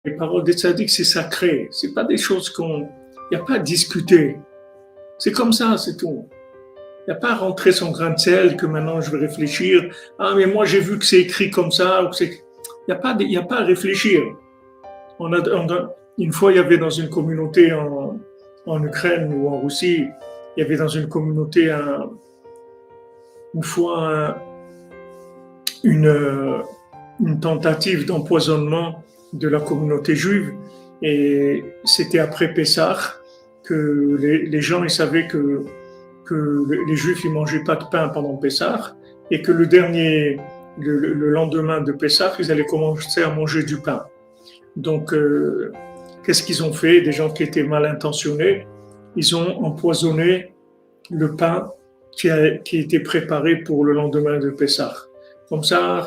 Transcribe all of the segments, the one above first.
Les paroles des tzaddik, c'est sacré. C'est pas des choses il n'y a pas à discuter. C'est comme ça, c'est tout. Il n'y a pas à rentrer son grain de sel que maintenant je vais réfléchir. Ah, mais moi j'ai vu que c'est écrit comme ça. Il n'y a pas à réfléchir. Une fois, il y avait dans une communauté en Ukraine ou en Russie, il y avait dans une communauté une fois une tentative d'empoisonnement de la communauté juive, et c'était après Pessah que les gens ils savaient que les juifs ils mangeaient pas de pain pendant Pessah, et que le lendemain de Pessah ils allaient commencer à manger du pain. Donc qu'est-ce qu'ils ont fait? Des gens qui étaient mal intentionnés, ils ont empoisonné le pain qui était préparé pour le lendemain de Pessah. Comme ça,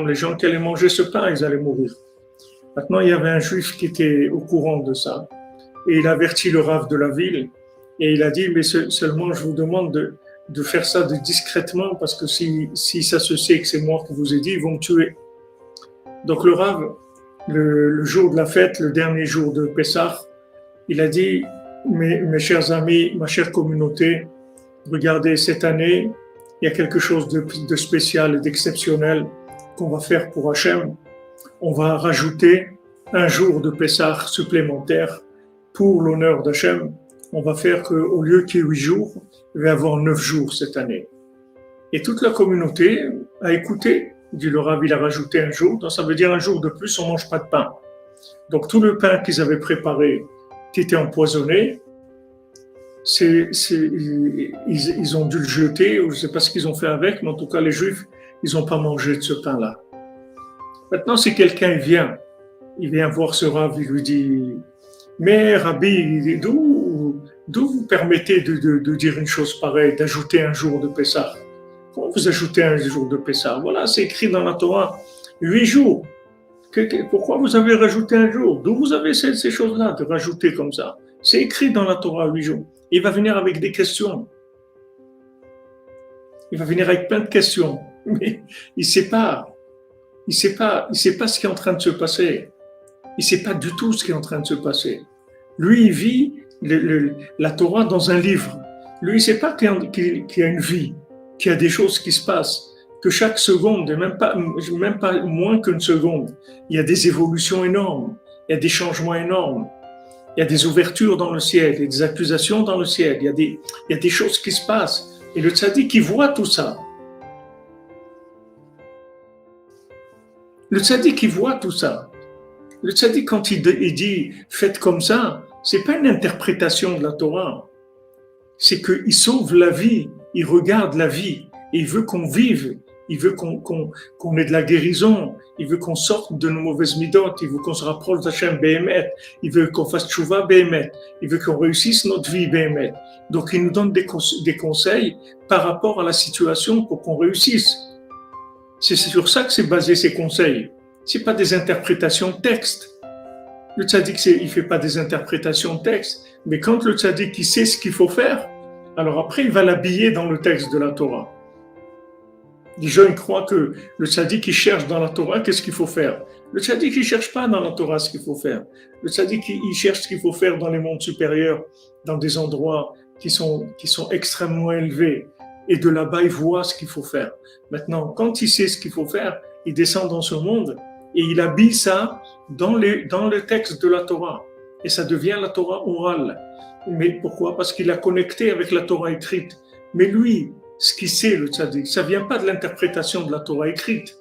les gens qui allaient manger ce pain, ils allaient mourir. Maintenant, il y avait un juif qui était au courant de ça. Et il avertit le rav de la ville. Et il a dit, mais seulement je vous demande de faire ça discrètement, parce que si ça se sait que c'est moi qui vous ai dit, ils vont me tuer. Donc le rav, le jour de la fête, le dernier jour de Pessah, il a dit, mes chers amis, ma chère communauté, regardez, cette année, il y a quelque chose de spécial et d'exceptionnel qu'on va faire pour Hachem. On va rajouter un jour de Pessah supplémentaire pour l'honneur d'Hachem. On va faire qu'au lieu qu'il y ait 8 jours, il va y avoir 9 jours cette année. Et toute la communauté a écouté. Dit le rav, il a rajouté un jour, donc ça veut dire un jour de plus, on ne mange pas de pain. Donc tout le pain qu'ils avaient préparé, qui était empoisonné, ils ont dû le jeter, ou je ne sais pas ce qu'ils ont fait avec, mais en tout cas les Juifs, ils n'ont pas mangé de ce pain-là. Maintenant, si quelqu'un vient, il vient voir ce rav, il lui dit, mais Rabbi, d'où vous permettez de dire une chose pareille, d'ajouter un jour de Pessah? Comment vous ajoutez un jour de Pessah? Voilà, c'est écrit dans la Torah, 8 jours. Pourquoi vous avez rajouté un jour? D'où vous avez ces choses-là de rajouter comme ça? C'est écrit dans la Torah, 8 jours. Il va venir avec des questions. Il va venir avec plein de questions. Mais il sait pas ce qui est en train de se passer. Il sait pas du tout ce qui est en train de se passer. Lui, il vit la Torah dans un livre. Lui, il sait pas qu'il y a une vie, qu'il y a des choses qui se passent, que chaque seconde, et même pas moins qu'une seconde, il y a des évolutions énormes, il y a des changements énormes. Il y a des ouvertures dans le ciel, il y a des accusations dans le ciel, il y a des choses qui se passent. Et le tzaddik, il voit tout ça. Le tzaddik, il voit tout ça. Le tzaddik, quand il dit « faites comme ça », c'est pas une interprétation de la Torah. C'est qu'il sauve la vie, il regarde la vie, et il veut qu'on vive, il veut qu'on ait de la guérison, il veut qu'on sorte de nos mauvaises midot, il veut qu'on se rapproche d'Hachem Béhémet, il veut qu'on fasse tchouva Béhémet, il veut qu'on réussisse notre vie Béhémet. Donc il nous donne des conseils par rapport à la situation pour qu'on réussisse. C'est sur ça que c'est basé ces conseils. C'est pas des interprétations de texte. Le tzaddik, il fait pas des interprétations de texte, mais quand le tzaddik, il sait ce qu'il faut faire, alors après il va l'habiller dans le texte de la Torah. Les gens ils croient que le tzaddik il cherche dans la Torah qu'est-ce qu'il faut faire. Le tzaddik il cherche pas dans la Torah ce qu'il faut faire. Le tzaddik il cherche ce qu'il faut faire dans les mondes supérieurs, dans des endroits qui sont extrêmement élevés. Et de là-bas il voit ce qu'il faut faire. Maintenant, quand il sait ce qu'il faut faire, il descend dans ce monde et il habille ça dans le texte de la Torah. Et ça devient la Torah orale. Mais pourquoi? Parce qu'il a connecté avec la Torah écrite. Mais lui, ce qu'il sait, le tzaddik, ça vient pas de l'interprétation de la Torah écrite.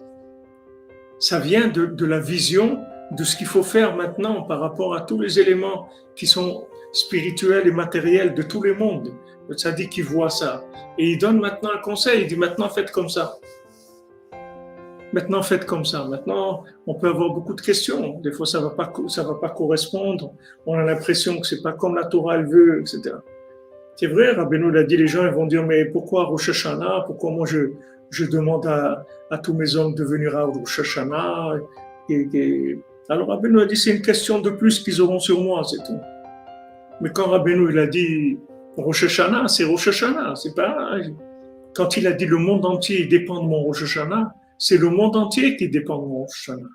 Ça vient de la vision de ce qu'il faut faire maintenant par rapport à tous les éléments qui sont spirituels et matériels de tous les mondes. Le tzaddik qui voit ça. Et il donne maintenant un conseil, il dit maintenant faites comme ça. Maintenant faites comme ça. Maintenant, on peut avoir beaucoup de questions. Des fois, ça va pas correspondre. On a l'impression que c'est pas comme la Torah elle veut, etc. C'est vrai, Rabbeinu l'a dit, les gens ils vont dire, mais pourquoi Rosh Hashanah? Pourquoi moi je demande à tous mes hommes de venir à Rosh Hashanah? Alors Rabbeinu a dit, c'est une question de plus qu'ils auront sur moi, c'est tout. Mais quand Rabbeinu il a dit Rosh Hashanah, c'est Rosh Hashanah, c'est pas... Quand il a dit le monde entier dépend de mon Rosh Hashanah, c'est le monde entier qui dépend de mon Rosh Hashanah.